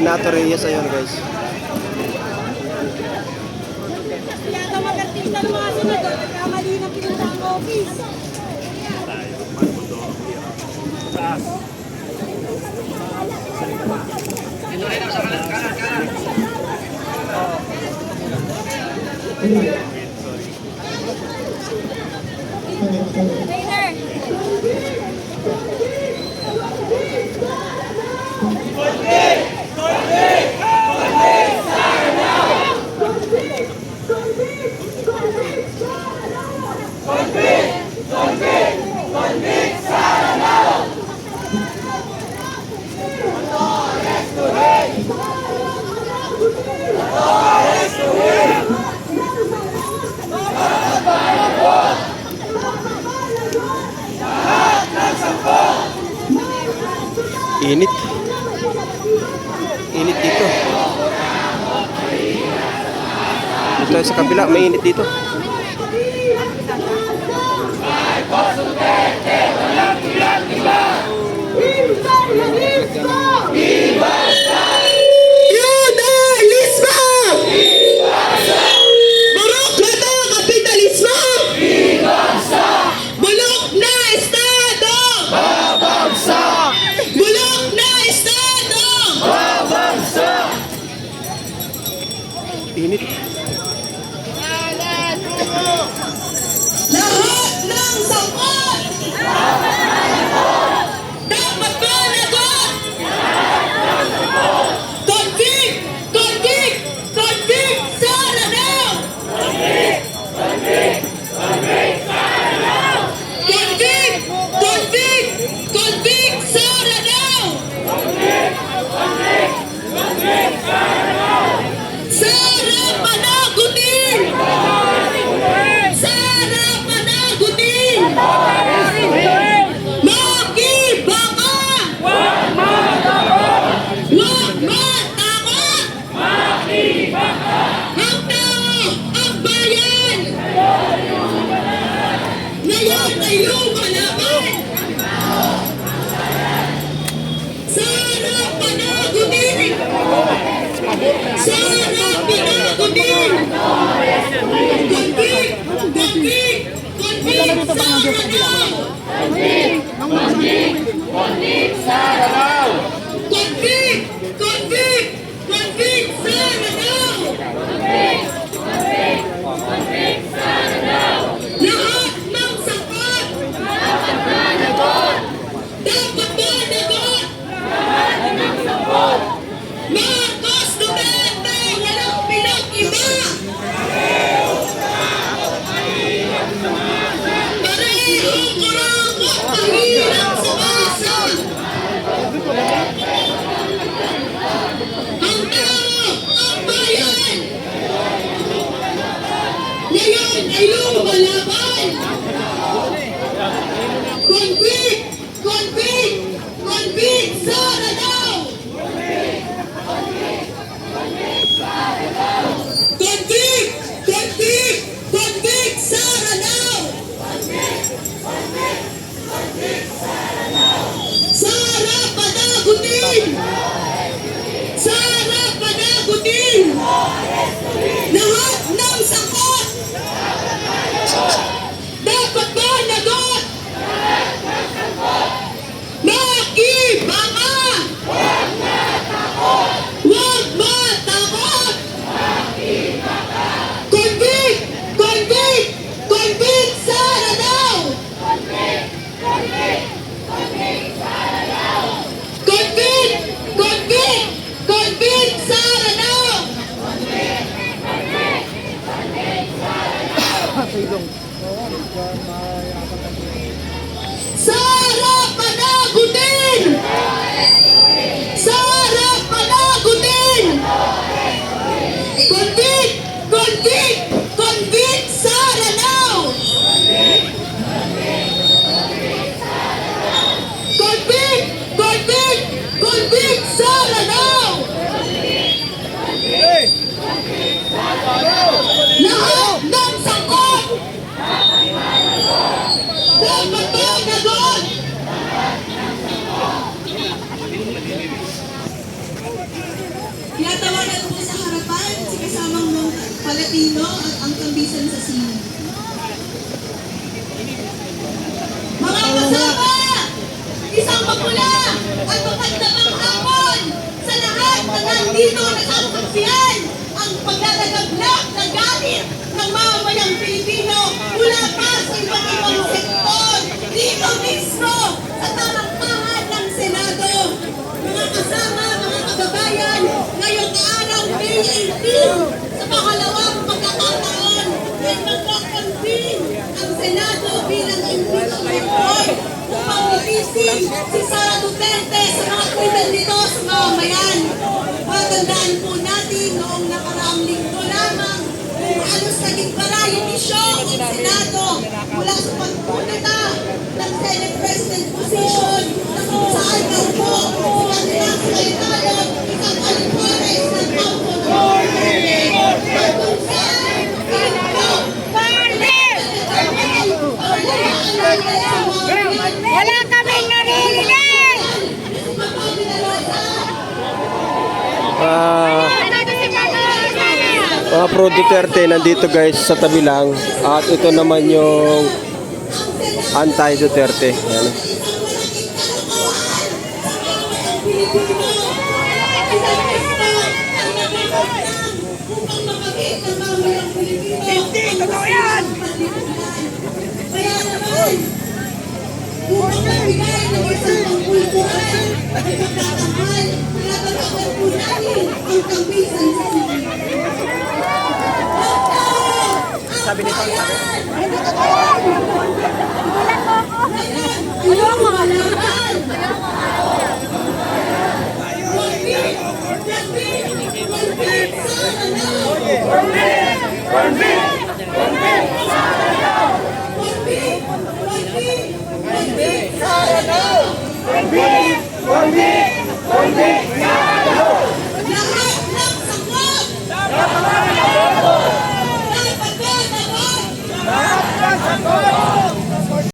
Renato Reyes, ayun guys. Yata mag-artista ng mga senador, nagkamali ng pinunta ang office. Init. Init dito. Dito sa kabila, may init dito. Init. Lahat ng sangkot dapat managot. Convict! Convict! Convict! Sana daw! Convict! Convict! Convict! Sana daw! Convict! Convict! Convict! Sana daw! Convict! Convict! Convict! Sana daw! Sana panagutin! Sana panagutin! Makibaka! Huwag matakot! Huwag matakot! Makibaka! Ang tao, ang bayan! Ngayon ay lumalaban! Sana panagutin! Sana panagutin! Convict! Convict! Convict! Sana daw! Convict! Convict! Convict! Sana daw! Convict! Convict! Convict! Sana daw! Convict! Convict! Convict! Sana daw! Lahat ng sapat! Dapat managot! Dapat managot! Lahat ng sapat! Marcos Duterte! Walang pinag-iba! Parehong kurangot! Mahirap sa masa! Ang tao! Ang bayan! Ngayon ay lumalaban! Convict! Convict! Convict! Sana daw! Convict! Convict! Convict! Sana daw! Sana panagutin! Sana panagutin! Lahat ng sakot! Dapat managot! Makibaka! Huwag matakot! Convict! Convict! Convict! Sana daw! Convict! Convict! Convict! Sana daw! Sana panagutin! Sana panagutin! Convict! Convict! Convict! Sana daw! Convict! Convict! Convict! Sana daw! Lahat ng sakot! Dapat managot! Pilipino at ang kambisan sa sino. Mga kasama! Isang mapula at mapagdamang hapon sa lahat na nandito nakasaksiyan ang paglalagablak ng galit ng mamamayang Pilipino mula pa sa iba't ibang sektor dito mismo sa talampahan ng Senado. Mga kasama, mga kababayan, ngayong araw May 18 sa pangalawang pagkakataon ay magkakonvene ang Senado bilang impeachment court upang itising si Sara Duterte sa mga krimen nito sa mamamayan. Matandaan po natin noong nakaraang linggo lamang kung ano sa gitbara yung isyong ng Senado mula sa pagpunita ng Senate President position na kung saan daw po si kanilang sekretary isang alipores ng Paulo Duterte at kung saan Wala kaming naririnig! Mga pro Duterte nandito guys sa tabi lang. At ito naman yung anti-Duterte. Yan. Hindi, totoo yan! Kaya naman, upang magbigay ng isang pangkultural at ipagtatanghal, pinatatakan po natin ang kampisan sa sino. Sabi nito, hindi totoo yan! Ano ang mga laban? Convict!